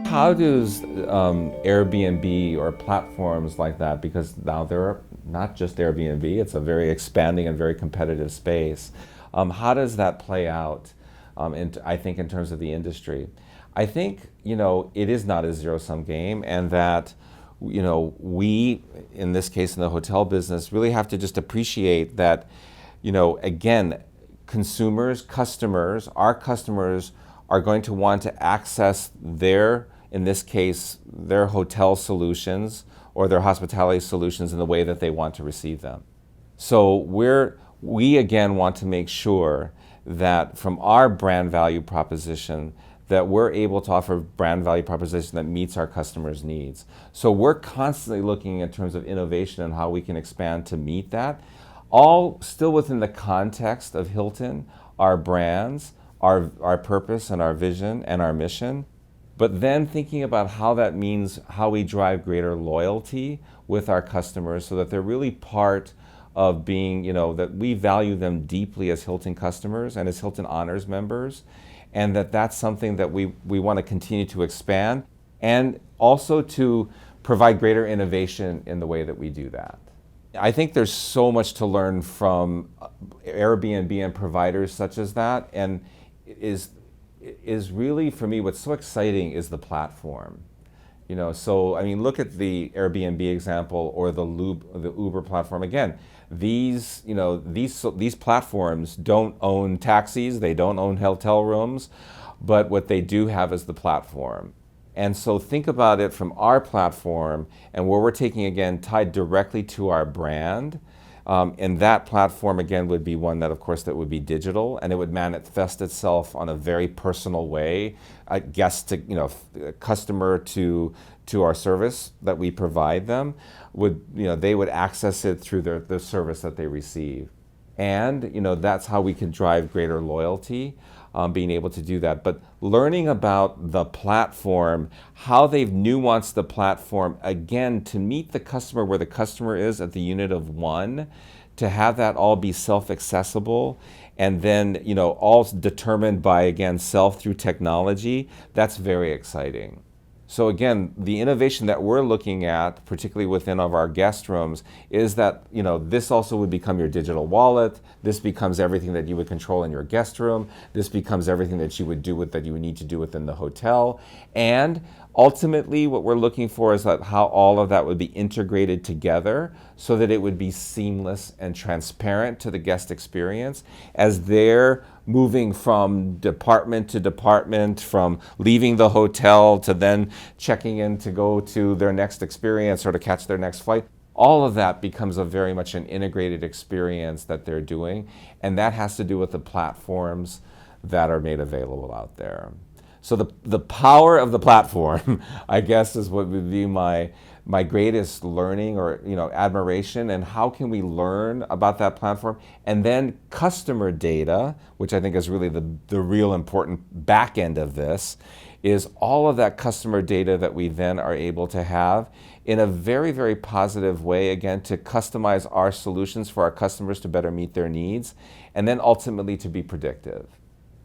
How does Airbnb or platforms like that, because now they're not just Airbnb, it's a very expanding and very competitive space. How does that play out, I think, in terms of the industry? I think, it is not a zero-sum game, and that, we, in this case, in the hotel business, really have to just appreciate that, again, our customers are going to want to access in this case, their hotel solutions or their hospitality solutions in the way that they want to receive them. So we again want to make sure that from our brand value proposition, that we're able to offer brand value proposition that meets our customers' needs. So we're constantly looking in terms of innovation and how we can expand to meet that, all still within the context of Hilton, our brands, our purpose and our vision and our mission, but then thinking about how that means how we drive greater loyalty with our customers so that they're really part of being, that we value them deeply as Hilton customers and as Hilton Honors members, and that's something that we want to continue to expand, and also to provide greater innovation in the way that we do that. I think there's so much to learn from Airbnb and providers such as that, and is really, for me, what's so exciting is the platform. So I mean, look at the Airbnb example or the Uber platform. Again, these platforms don't own taxis, they don't own hotel rooms, but what they do have is the platform. And so think about it from our platform and where we're taking, again, tied directly to our brand. And that platform, again, would be one that, of course, that would be digital, and it would manifest itself on a very personal way, customer to our service that we provide them they would access it through the service that they receive. And, that's how we can drive greater loyalty, being able to do that. But learning about the platform, how they've nuanced the platform, again, to meet the customer where the customer is at the unit of one, to have that all be self-accessible, and then, all determined by, again, self through technology, that's very exciting. So again, the innovation that we're looking at, particularly within of our guest rooms, is that this also would become your digital wallet. This becomes everything that you would control in your guest room. This becomes everything that you would need to do within the hotel. And ultimately, what we're looking for is that how all of that would be integrated together so that it would be seamless and transparent to the guest experience as they're moving from department to department, from leaving the hotel to then checking in to go to their next experience or to catch their next flight. All of that becomes a very much an integrated experience that they're doing, and that has to do with the platforms that are made available out there. So the power of the platform, I guess, is what would be my greatest learning or admiration, and how can we learn about that platform? And then customer data, which I think is really the real important back end of this, is all of that customer data that we then are able to have in a very, very positive way, again, to customize our solutions for our customers to better meet their needs, and then ultimately to be predictive.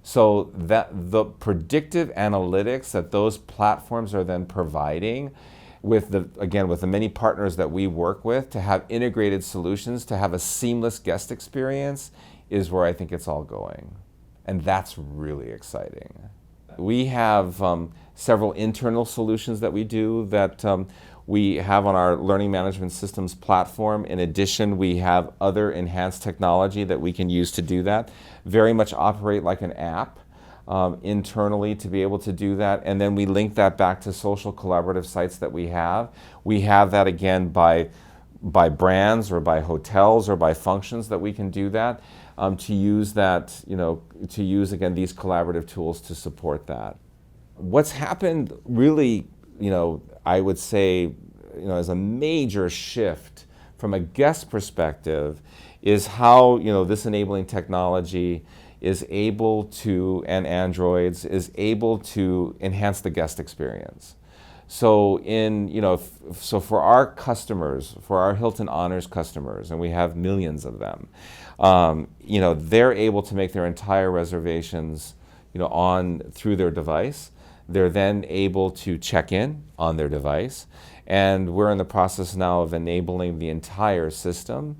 So that the predictive analytics that those platforms are then providing with the many partners that we work with to have integrated solutions, to have a seamless guest experience, is where I think it's all going. And that's really exciting. We have several internal solutions that we do that we have on our learning management systems platform. In addition, we have other enhanced technology that we can use to do that. Very much operate like an app internally to be able to do that. And then we link that back to social collaborative sites that we have. We have that again by brands or by hotels or by functions that we can do that, to use again these collaborative tools to support that. What's happened really, I would say, as a major shift from a guest perspective is how, this enabling technology is able to, and Androids, is able to enhance the guest experience. So so for our customers, for our Hilton Honors customers, and we have millions of them, they're able to make their entire reservations, through their device. They're then able to check in on their device. And we're in the process now of enabling the entire system,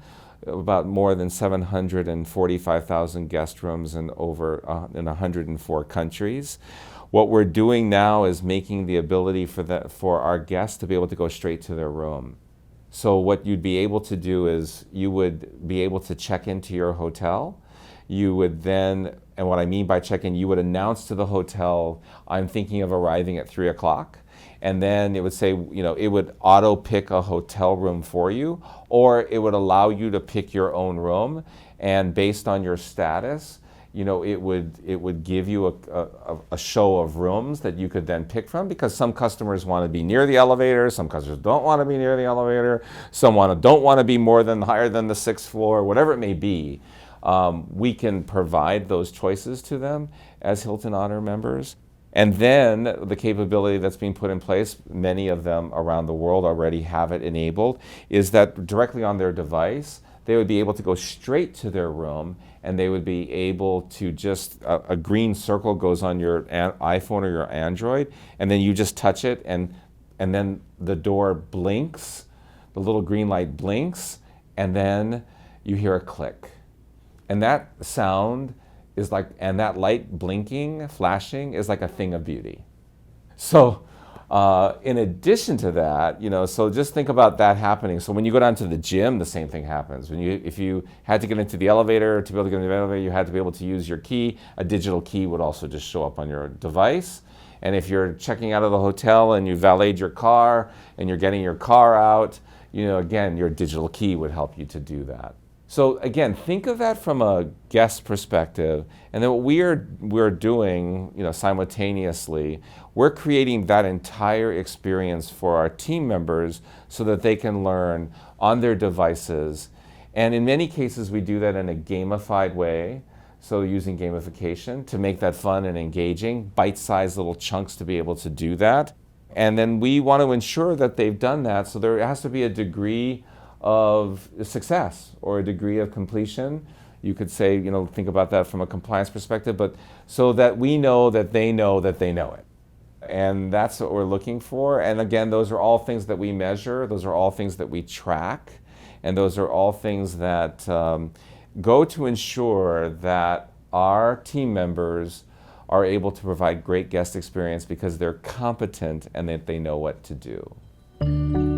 about more than 745,000 guest rooms in 104 countries. What we're doing now is making the ability for our guests to be able to go straight to their room. So what you'd be able to do is you would be able to check into your hotel. You would then, and what I mean by check-in, you would announce to the hotel, I'm thinking of arriving at 3 o'clock. And then it would say, it would auto pick a hotel room for you, or it would allow you to pick your own room. And based on your status, it would give you a show of rooms that you could then pick from, because some customers want to be near the elevator, some customers don't want to be near the elevator, some don't want to be higher than the 6th floor, whatever it may be. We can provide those choices to them as Hilton Honor members. And then the capability that's being put in place, many of them around the world already have it enabled, is that directly on their device, they would be able to go straight to their room, and they would be able to just, a green circle goes on your iPhone or your Android, and then you just touch it, and then the door blinks, the little green light blinks, and then you hear a click. And that sound is and that light blinking, flashing, is like a thing of beauty. So in addition to that, so just think about that happening. So when you go down to the gym, the same thing happens. If you had to get into the elevator, to be able to get into the elevator, you had to be able to use your key. A digital key would also just show up on your device. And if you're checking out of the hotel and you valeted your car and you're getting your car out, again, your digital key would help you to do that. So again, think of that from a guest perspective, and then what we're doing, simultaneously, we're creating that entire experience for our team members so that they can learn on their devices. And in many cases, we do that in a gamified way. So using gamification to make that fun and engaging, bite-sized little chunks to be able to do that. And then we want to ensure that they've done that, so there has to be a degree of success or a degree of completion. You could say, think about that from a compliance perspective, but so that we know that they know it. And that's what we're looking for. And again, those are all things that we measure. Those are all things that we track. And those are all things that go to ensure that our team members are able to provide great guest experience because they're competent and that they know what to do.